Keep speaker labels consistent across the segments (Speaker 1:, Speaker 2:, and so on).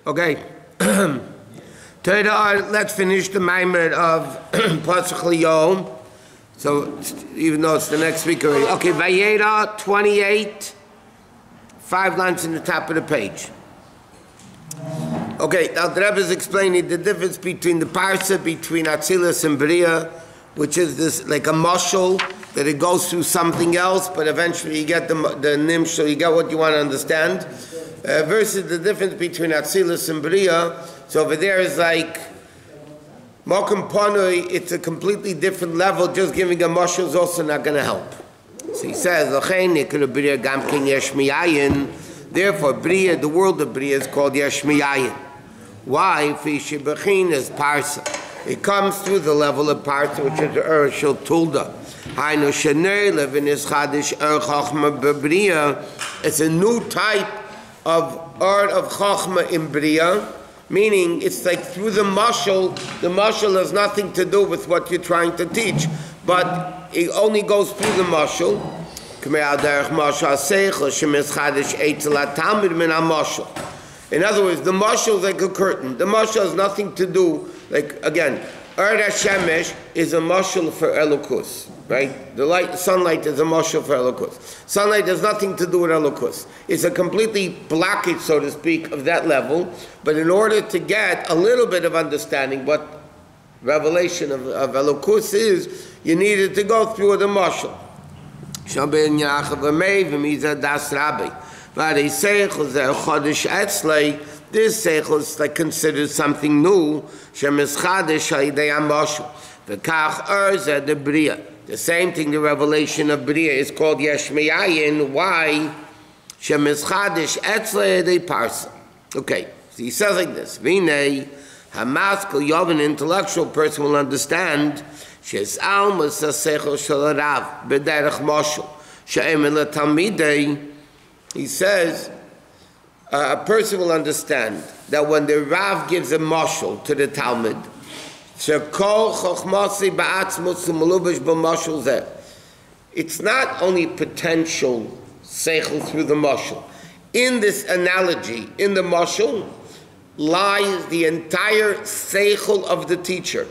Speaker 1: Okay. Let's finish the Maimer of Pasach Liyom. So, even though it's the next week already. Okay, Vayera 28, 5 lines in the top of the page. Okay, now the Rebbe is explaining the difference between the parsa, between Atzilus and Bria, which is this like a mashal, that it goes through something else, but eventually you get the nimsh, so you get what you want to understand. Versus the difference between Atzilus and Bria. So over there is like Mokum Panui, it's a completely different level. Just giving a mashal is also not going to help. So he says, therefore, Bria, the world of Bria is called Yesh Miyayin. Why? Fishabachin is Parsa. It comes through the level of Parsa, which is Shel Tulda. Hainu Shanei Levin is Chadish Chachma B'Bria. It's a new type of art of Chachma in Bria, meaning it's like through the mashal has nothing to do with what you're trying to teach, but it only goes through the mashal. In other words, the mashal is like a curtain. The mashal has nothing to do, like again, Ard HaShemesh is a mashal for Elokus, right? The sunlight is a mashal for Elokus. Sunlight has nothing to do with Elokus. It's a completely blockage, so to speak, of that level. But in order to get a little bit of understanding what revelation of Elokus is, you needed to go through the mashal. This seichel is like considered something new. The same thing, the revelation of Bria is called Yesh Miyayin. Why? Okay, so he says like this. Vinay, Hamaskal Yov, an intellectual person will understand. Shes almas seichel shalarav b'derech moshel she'emen letalmidei. He says a person will understand that when the Rav gives a mashal to the Talmud, it's not only potential seichel through the mashal. In this analogy, in the mashal, lies the entire seichel of the teacher,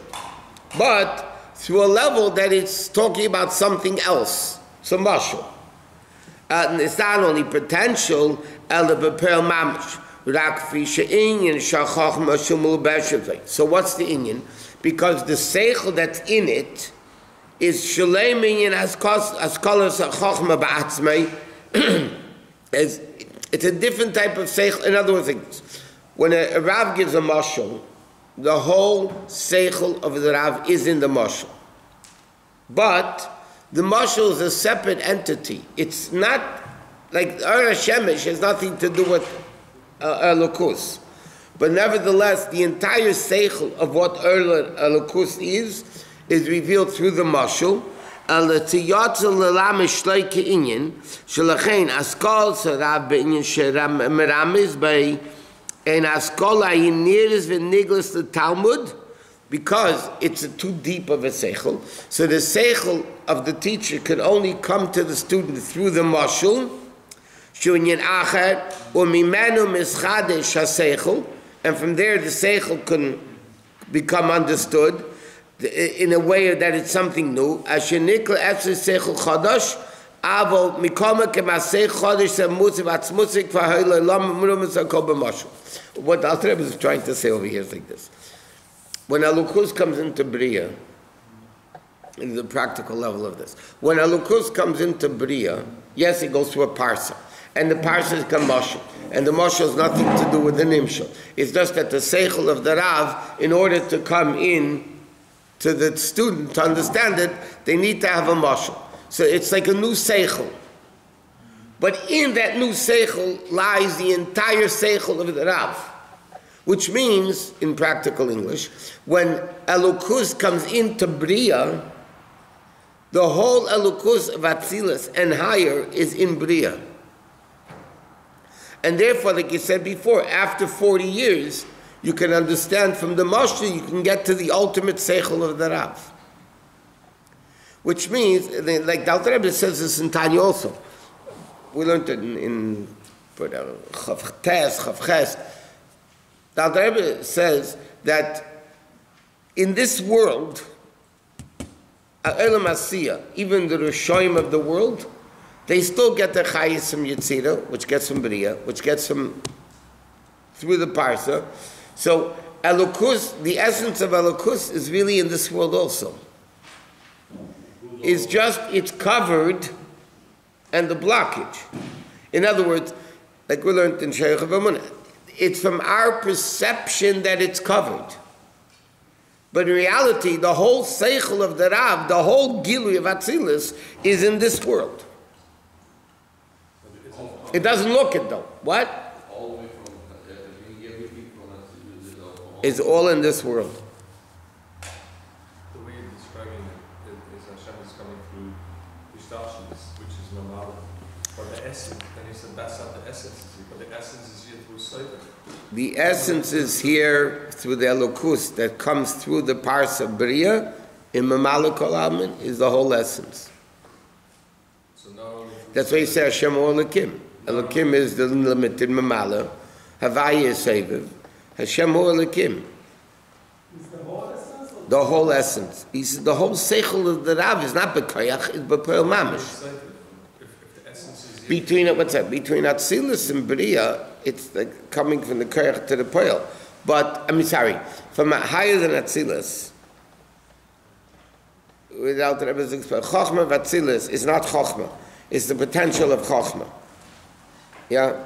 Speaker 1: but through a level that it's talking about something else. So mashal. And it's not only potential, so what's the inyan? Because the seichel that's in it is shalem inyan askalas chachma ba'atzmei. It's a different type of seichel. In other words, when a Rav gives a mashal, the whole seichel of the Rav is in the mashal. But the mashal is a separate entity. It's not like Ard HaShemesh has nothing to do with Elokus. But nevertheless, the entire seichel of what Elokus is revealed through the mashal. Because it's too deep of a seichel, so the seichel of the teacher can only come to the student through the mashal, and from there the seichel can become understood in a way that it's something new. What the Alter Rebbe is trying to say over here is like this. When Elokus comes into Bria, in the practical level of this, when Elokus comes into Bria, yes, it goes through a parsa, and the parsa is kamashal, and the mashal has nothing to do with the nimshal. It's just that the seichel of the Rav, in order to come in to the student to understand it, they need to have a mashal. So it's like a new seichel. But in that new seichel lies the entire seichel of the Rav. Which means, in practical English, when Elokus comes into Bria, the whole Elokus of Atzilus and higher is in Bria. And therefore, like you said before, after 40 years, you can understand from the mashal, you can get to the ultimate seichel of the Rav. Which means, like the Alter Rebbe says this in Tanya also. We learned it in Chav Tes, Chav Ches, The Alter Rebbe says that in this world, Elam Asiyah, even the Rishoyim of the world, they still get their Chayis from Yetzirah, which gets from Bria, which gets from through the Parsa. So Elokus, the essence of Elokus is really in this world also. It's covered and the blockage. In other words, like we learned in Sheikh Amunah, it's from our perception that it's covered. But in reality, the whole seichel of the Rav, the whole Gilui of Atzilus, is in this world. It doesn't look it though. What? It's all in this world.
Speaker 2: The way you're describing it is Hashem is coming through Hishtashis, which is normal. For the essence, then he said that's not the essence, but the essence is here through Sefer.
Speaker 1: The essence is here through the Elokus that comes through the Parsa Bria in Mamala Kol Almin is the whole essence.
Speaker 2: So not only
Speaker 1: that's why you say Hashem Elokim. Elokim is the limited Mamala. Havaya is Seviv. Hashem Elokim. The whole essence. He says the whole seichel of the Rav is not B'koyach, it's B'poel Mamish.
Speaker 2: if the essence is here,
Speaker 1: Between Atzilus and Bria, it's like coming from the Koyach to the Poel. But, from higher than Atzilus, without the Rebbe's explanation, Chochmah of Atzilus is not Chochmah, it's the potential of Chochmah. Yeah?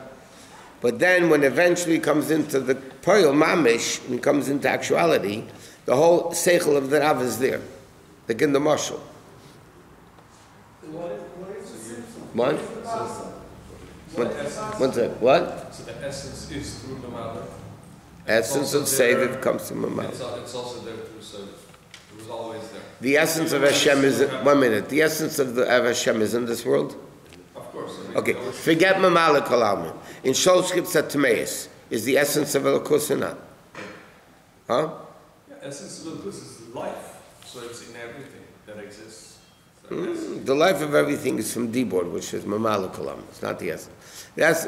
Speaker 1: But then when eventually it comes into the Poel Mamish, and it comes into actuality, the whole Seichel of the Rav is there, like in the Mashal. What? One second. What?
Speaker 2: so the essence is through the Mother.
Speaker 1: Essence of Seviv comes from Mamala.
Speaker 2: It's also there through Sefer. It was always there.
Speaker 1: The essence of Hashem is, 1 minute, the essence of Hashem is in this world?
Speaker 2: Of course.
Speaker 1: Okay, forget Mamala Kol Almin. In Sholshkip Satmeis, is the essence of Elokus or not? Huh?
Speaker 2: Yeah, essence of this is life. So it's in everything that exists.
Speaker 1: The life of everything is from Dibor, which is Mamala Kol Almin. It's not the essence.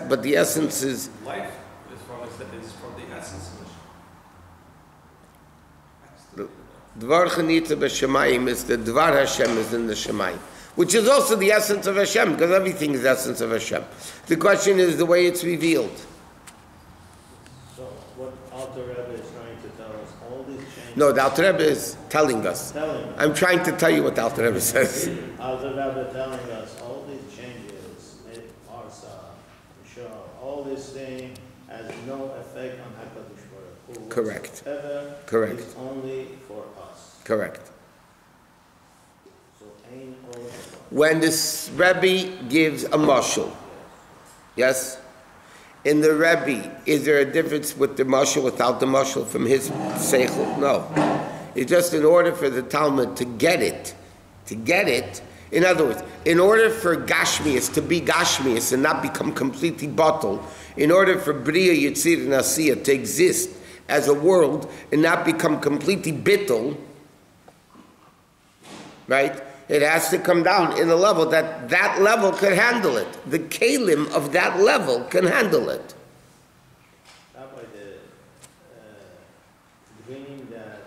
Speaker 1: But the essence is...
Speaker 2: Life is from the essence of
Speaker 1: Dvar Chanitza B'Shemayim is the Dvar Hashem is in the Shemayim, which is also the essence of Hashem, because everything is the essence of Hashem. The question is the way it's revealed.
Speaker 3: So what Alter Rebbe is trying to tell us, all these changes...
Speaker 1: No, the Alter Rebbe is telling us. I'm trying to tell you what the Alter Rebbe says.
Speaker 3: Alter Rebbe telling us, all these changes, Arsa, Mishah, all this thing has no effect on HaKadosh Baruch Hu.
Speaker 1: Correct.
Speaker 3: Whatsoever
Speaker 1: Correct.
Speaker 3: is only for us.
Speaker 1: Correct.
Speaker 3: So ain't all for us.
Speaker 1: When this Rebbe gives a mashal, yes? In the Rebbe, is there a difference with the mashal, without the mashal, from his seichel? No. It's just in order for the Talmud to get it, in other words, in order for Gashmias to be Gashmias and not become completely bottled, in order for Bria, Yitzir, and Asiyah to exist as a world and not become completely bittul, right? It has to come down in a level that level can handle it. The kalim of that level can handle it.
Speaker 3: Rabbi, the dream that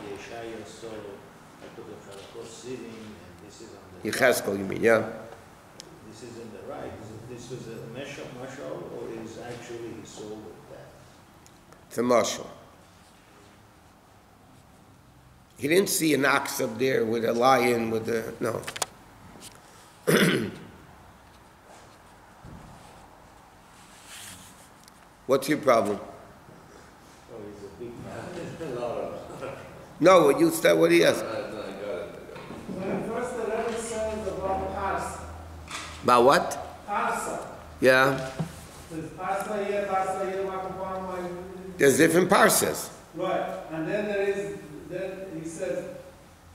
Speaker 3: Yeshaya saw HaKadosh Baruch Hu sitting, and this is on the
Speaker 1: Yechezkel, you mean, yeah?
Speaker 3: This is in the right. This was a mashal, or is actually he saw that?
Speaker 1: It's a mashal. He didn't see an ox up there with a lion, no. What's your problem?
Speaker 3: Oh, he's a big man.
Speaker 1: No, what you said, what he asked?
Speaker 4: When first the Rebbe says about Parsa,
Speaker 1: About what?
Speaker 4: Parsa,
Speaker 1: Yeah.
Speaker 4: there's Parsa here, Makapam,
Speaker 1: There's different parsas.
Speaker 4: right, and then then he says,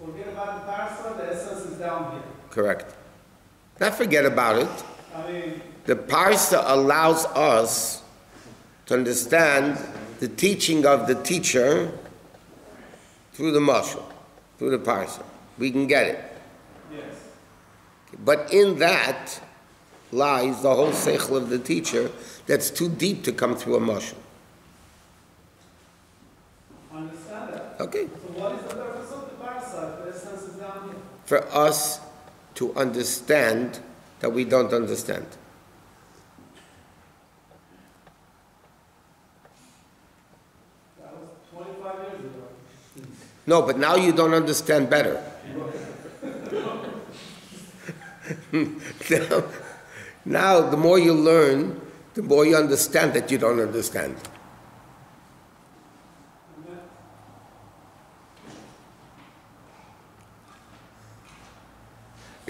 Speaker 4: forget about the Parsa, the essence is down here.
Speaker 1: Correct. Not forget about it.
Speaker 4: I mean,
Speaker 1: The parsa allows us to understand the teaching of the teacher through the mashal, through the parsa. We can get it.
Speaker 4: yes.
Speaker 1: But in that lies the whole seichel of the teacher that's too deep to come through a mashal. Okay.
Speaker 4: So what is the purpose of the parasite? The essence is down here.
Speaker 1: For us to understand that we don't understand.
Speaker 4: That was 25 years ago.
Speaker 1: No, but now you don't understand better. Now, the more you learn, the more you understand that you don't understand.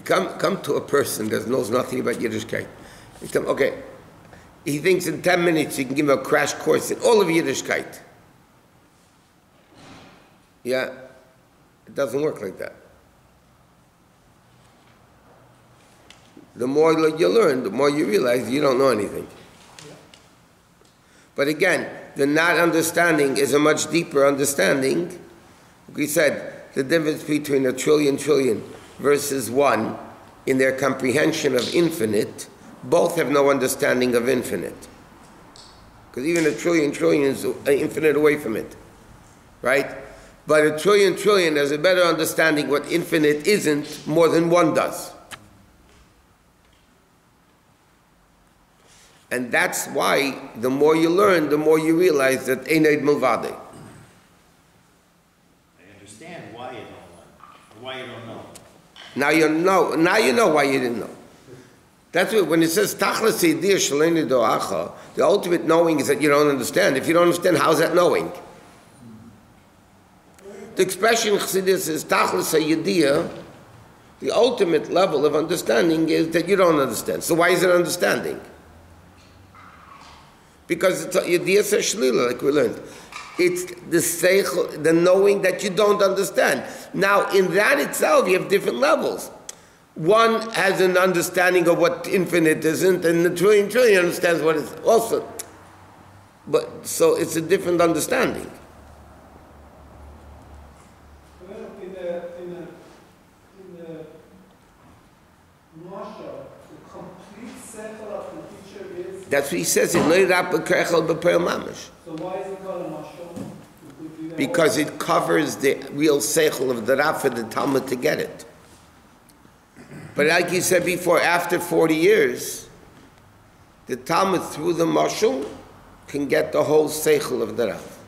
Speaker 1: Come to a person that knows nothing about Yiddishkeit. You tell him, okay, he thinks in 10 minutes you can give him a crash course in all of Yiddishkeit. Yeah, it doesn't work like that. The more you learn, the more you realize you don't know anything. But again, the not understanding is a much deeper understanding. We said the difference between a trillion versus one in their comprehension of infinite, both have no understanding of infinite. Because even a trillion is infinite away from it, right? But a trillion has a better understanding what infinite isn't more than one does. And that's why the more you learn, the more you realize that Einaid Milvade.
Speaker 3: I understand why you don't learn, or why you don't know.
Speaker 1: Now you know why you didn't know. That's what, when it says Tachlis Yediyah Shaleni Do'acha, the ultimate knowing is that you don't understand. If you don't understand, how's that knowing? The expression Chassidus is Tachlis Yediyah. The ultimate level of understanding is that you don't understand. So why is it understanding? Because it's Yediyah Shalila, like we learned. It's the seichel, the knowing that you don't understand. Now, in that itself, you have different levels. One has an understanding of what infinite isn't, and the trillion understands what is also. But so it's a different understanding.
Speaker 4: Well, in the Moshe, the complete cycle of the teacher is.
Speaker 1: That's what he says in Leirap B'Kerchel B'Peil Mamish.
Speaker 4: So why is it called a Moshe?
Speaker 1: Because it covers the real seichel of the Rav for the Talmud to get it. But like you said before, after 40 years, the Talmud through the mashal can get the whole seichel of the Rav.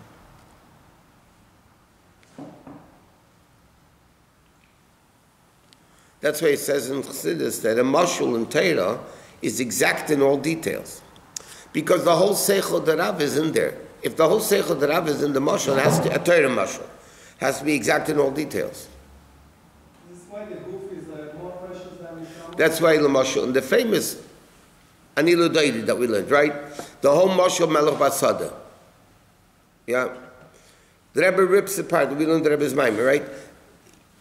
Speaker 1: That's why it says in Chassidus that a mashal in Torah is exact in all details. Because the whole seichel of the Rav is in there. If the whole seichel of the Rav is in the mashal, it has to, a Torah mashal, has to be exact in all details.
Speaker 4: This is why the goof is more precious than the Shama.
Speaker 1: That's why the mashal, and the famous Anilu Daidi that we learned, right? The whole mashal Melech Basada. Yeah? The Rebbe rips apart, we learned the Rebbe's Maimah, right?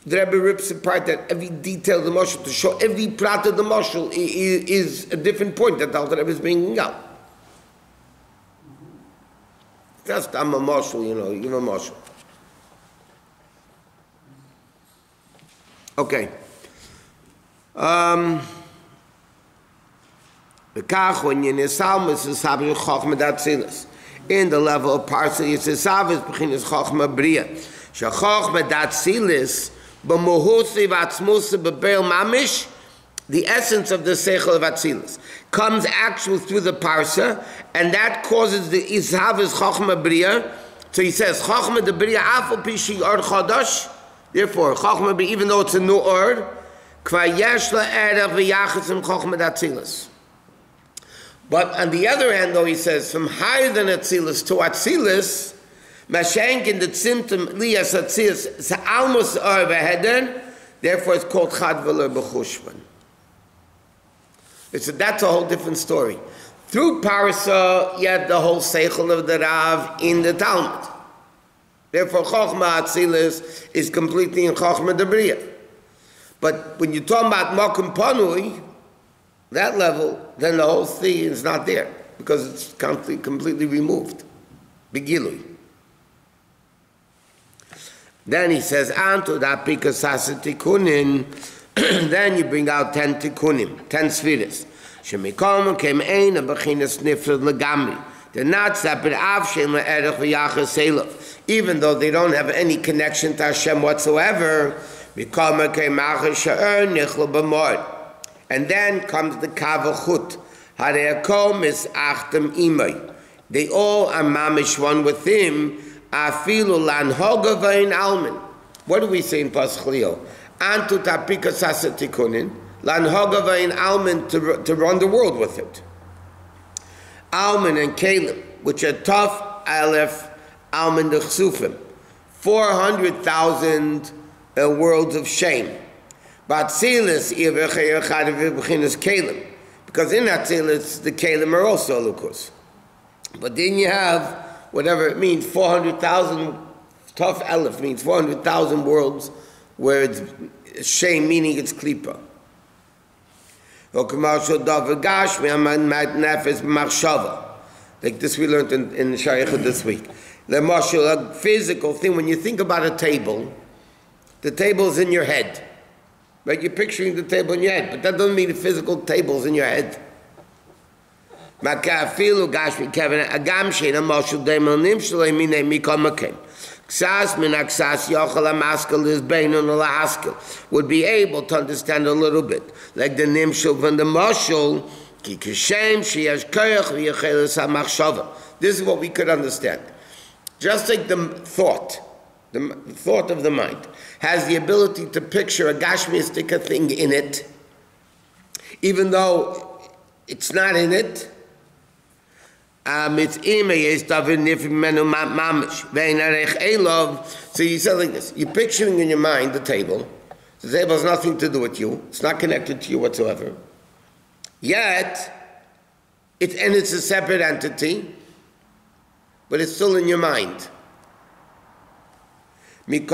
Speaker 1: The Rebbe rips apart that every detail of the mashal, to show every prat of the mashal is a different point that the Rebbe is bringing out. Just, I'm a mashal, you give a mashal. Okay. The kach when you nesalmus is having chokhmah datzilas. In the level of parsley, it's a savis beginners chokhmah bria. Shachokhmah datzilas b'muhusi v'atzmusi b'beil mamish. The essence of the seichel of Atzilus comes actually through the parsa, and that causes the ishavas chokhmah bria. So he says chokhmah the bria afal pishi or chadash. Therefore, chokhmah bria, even though it's a new ord, kva yesh la'erav v'yachasim chokhmah Atzilus. But on the other hand, though, he says from higher than Atzilus to Atzilus, mashenk in the symptom liyas Atzilus sa'almus or v'heder. Therefore, it's called chadvaler b'chushvan. That's a whole different story. Through Parsa, you had the whole seichel of the Rav in the Talmud. Therefore, Chochmah Atzilus is completely in Chochmah Debriya. But when you talk about Makom Panui, that level, then the whole thing is not there because it's completely removed. Begilui. Then he says, Anto da pikasasa tikunin. Then you bring out 10 tikunim, 10 spheres. Shemikom came ein a bechinas nifrad legamri. They're not separate. Even though they don't have any connection to Hashem whatsoever. And then comes the Kavachut. They all are mamish one with him. What do we say in Pasuk Leo? Antu tapika sasatikunin lan hogavain almin to run the world with it. Almin and Caleb, which are tough aleph almin the chsufim, 400,000 worlds of shame. But Tzilis is Caleb, because in that Tzilis the Caleb are also lukus. But then you have whatever it means, 400,000 tough aleph means 400,000 worlds where it's shame, meaning it's klipa. Like this we learned in Shaykhah this week. The marshal, a physical thing, when you think about a table, the table is in your head. Right? You're picturing the table in your head, but that doesn't mean the physical table's in your head. Would be able to understand a little bit. Like the nimshul from the mashul, this is what we could understand. Just like the thought of the mind, has the ability to picture a gashmistic thing in it, even though it's not in it. So you said like this, you're picturing in your mind the table. The table has nothing to do with you. It's not connected to you whatsoever. Yet, it's a separate entity, but it's still in your mind. That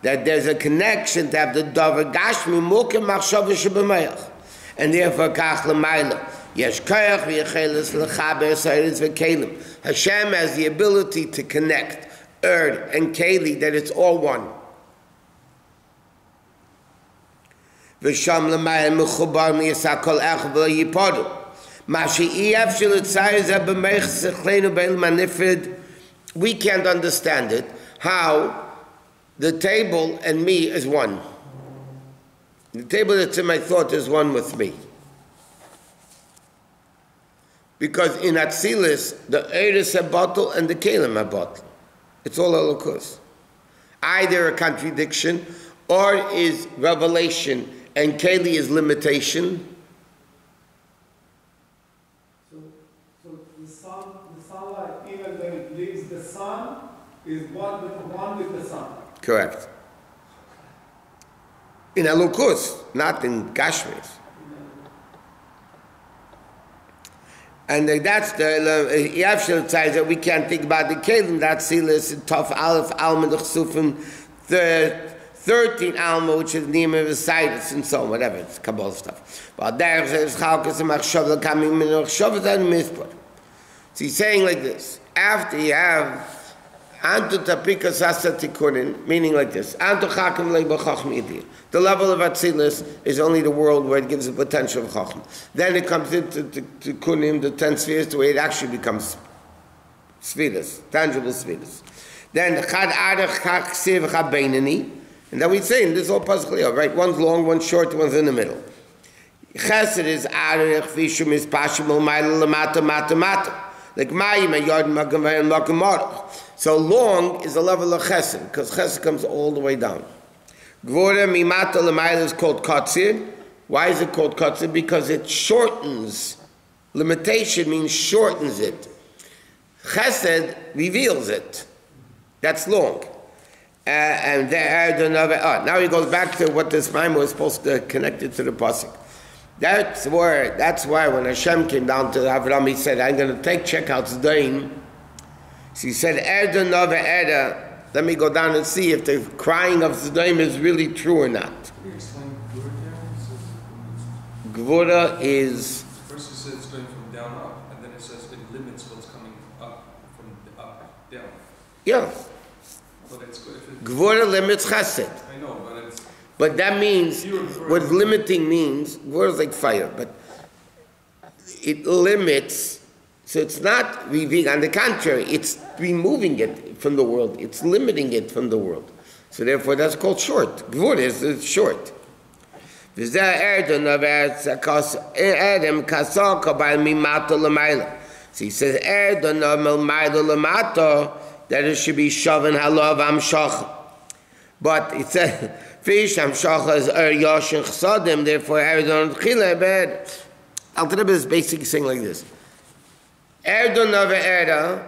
Speaker 1: there's a connection to have the davar gashmi mukim machshava shebemayach, and therefore kach l'mayla. Yesh koyach v'yecheles l'chaber sa'iris v'kelim. Hashem has the ability to connect Erd and Keli, that it's all one. V'sham l'mayla mechubar miyasa kol ech v'lo yipodu. Ma she'iyaf shelitzayir zeh b'meich zechlenu be'il manifrid. We can't understand it, how the table and me is one. The table that's in my thought is one with me. Because in Atzilis, the Eretz are bottle and the Kalim are bottle. It's all Elokus. Either a contradiction or is revelation and Keli is limitation.
Speaker 4: So the sunlight, even when it leaves the sun, is one with the sun.
Speaker 1: Correct. In Elokus, not in Gashmis. And that's the Yavshel ties that we can't think about the Kalim. That's Silas, Tov Aleph, Alma, the Chsufim, 13 Alma, which is Nima, Vesitis, and so on, whatever, it's Kabbalah stuff. But there says Chalkas and Machshavah coming in Machshavah and Mispor. So he's saying like this: after you have Antu Tapika Sasa Tikunin, meaning like this: Antu Chakim Leiba Chacham Idir. The level of Atzilus is only the world where it gives the potential of Chacham. Then it comes into Kunim, the 10 spheres, to where it actually becomes spheres, tangible spheres. Then Chad Adach Chak Siv Chabeinani, and then we say in this whole Pasuk Leo, right? One's long, one's short, one's in the middle. Chesed is Adach Vishum is Pashim Umayla Lamata Mata Mata. Like Mayim and Yard Magamay and Magamar. So long is the level of Chesed, because Chesed comes all the way down. Gvura Mimata Lamayla is called Katzir. Why is it called Katzir? Because it shortens. Limitation means shortens it. Chesed reveals it. That's long. And now he goes back to what this Maimon was supposed to connect it to the Pasuk. That's why when Hashem came down to Avraham, he said, I'm going to check out Zdaim. So he said, Erda Nova Erda. Let me go down and see if the crying of Zdaim is really true or not.
Speaker 2: Can you explain Gvura there?
Speaker 1: Gvura is...
Speaker 2: First it says it's going from down up, and then it says it limits what's coming up from the up down.
Speaker 1: Yeah.
Speaker 2: But it's
Speaker 1: Gvura limits Chesed.
Speaker 2: I know, but it's...
Speaker 1: But that means, what limiting means, Gvura is like fire, but it limits So it's not revealing, on the contrary, it's removing it from the world, it's limiting it from the world. So therefore that's called short. Gvura is short. So he says, that it should be shavan halav amshach. But it says, fish amshach is yoshin chsadim, therefore erdon chile bed. Alter Rebbe is basically saying like this. Erdon nava erda,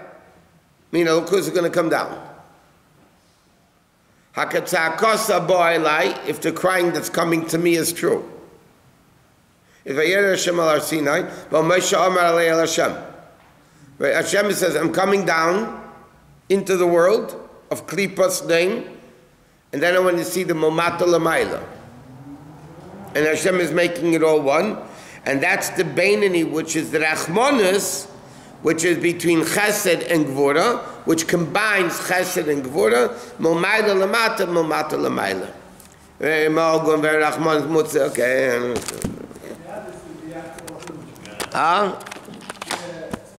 Speaker 1: meaning Elokus is going to come down. Hakatzakasa bo'elai, if the crying that's coming to me is true. If Vayer Hashem al Har Sinai, but Moshe Amar Alei El Hashem. Right? Hashem says, I'm coming down into the world of Klippas name, and then I want to see the Momata Lamaila. And Hashem is making it all one, and that's the Beinani, which is the Rachmanis, which is between Chesed and Gvura, which combines Chesed and Gvura, Momaila Lamata, Momata Lamaila. Okay.